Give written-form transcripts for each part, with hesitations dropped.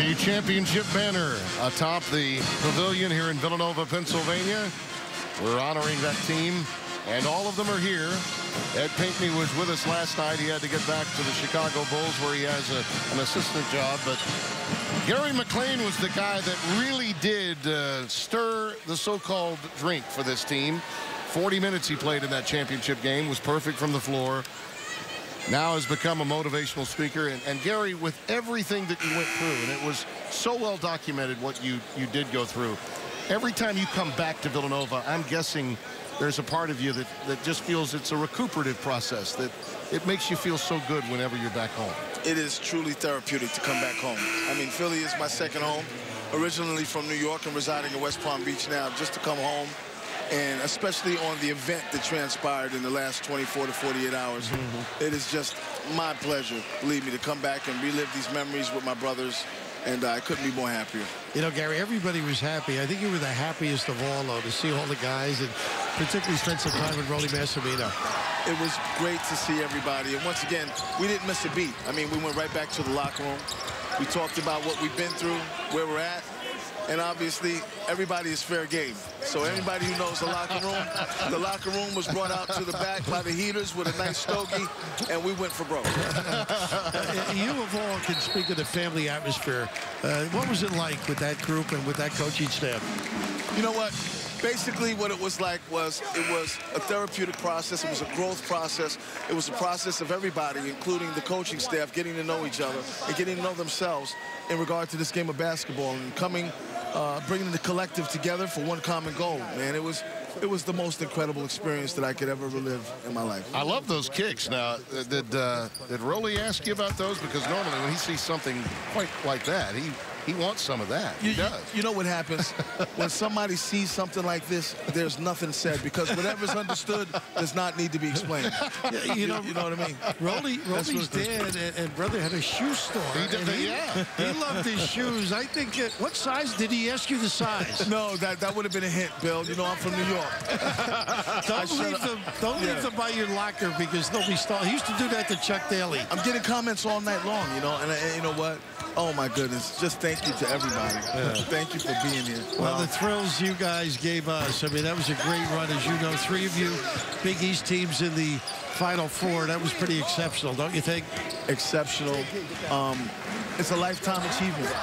A championship banner atop the pavilion here in Villanova, Pennsylvania. We're honoring that team, and all of them are here. Ed Pinckney was with us last night. He had to get back to the Chicago Bulls where he has an assistant job. But Gary McLain was the guy that really did stir the so-called drink for this team. 40 minutes he played in that championship game, was perfect from the floor. Now has become a motivational speaker. And Gary, with everything that you went through, and it was so well documented what you did go through, every time you come back to Villanova, I'm guessing there's a part of you that just feels it's a recuperative process, that it makes you feel so good whenever you're back home. It is truly therapeutic to come back home. I mean, Philly is my second home. Originally from New York and residing in West Palm Beach now, just to come home, and especially on the event that transpired in the last 24 to 48 hours. It is just my pleasure, believe me, to come back and relive these memories with my brothers, and I couldn't be more happier. You know, Gary, everybody was happy. I think you were the happiest of all, though, to see all the guys, and particularly spend some time with Rollie Massimino. It was great to see everybody, and once again, we didn't miss a beat. I mean, we went right back to the locker room. We talked about what we've been through, where we're at, and obviously, everybody is fair game. So anybody who knows the locker room was brought out to the back by the heaters with a nice stogie, and we went for broke. You of all can speak of the family atmosphere. What was it like with that group and with that coaching staff? You know what? Basically, what it was like was a therapeutic process. It was a growth process. It was a process of everybody, including the coaching staff, getting to know each other and getting to know themselves in regard to this game of basketball and bringing the collective together for one common goal. Man, it was the most incredible experience that I could ever relive in my life. I love those kicks. Now, did Rollie ask you about those? Because normally when he sees something quite like that, he wants some of that. He does. You know what happens? When somebody sees something like this, there's nothing said, because whatever's understood does not need to be explained. Yeah, you know what I mean? Rollie's dad and brother had a shoe store. He loved his shoes. I think, what size? Did he ask you the size? No, that would have been a hint, Bill. You know, I'm from New York. Don't leave them by your locker, because they'll be stolen. He used to do that to Chuck Daly. I'm getting comments all night long, you know, and you know what? Oh, my goodness. Just thank you to everybody. Thank you for being here. Well, the thrills you guys gave us, I mean, that was a great run. As you know, 3 of you Big East teams in the Final Four. That was pretty exceptional, don't you think? Exceptional. It's a lifetime achievement.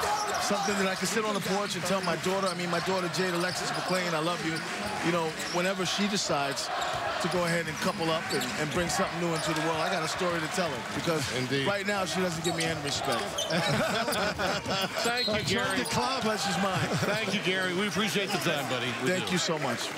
Something that I can sit on the porch and tell my daughter, my daughter Jade Alexis McLain, I love you. You know, whenever she decides to go ahead and couple up and bring something new into the world, I got a story to tell her, because right now she doesn't give me any respect. Thank you, Gary. The club, that's just mine. Thank you, Gary. We appreciate the time, buddy. Thank you so much.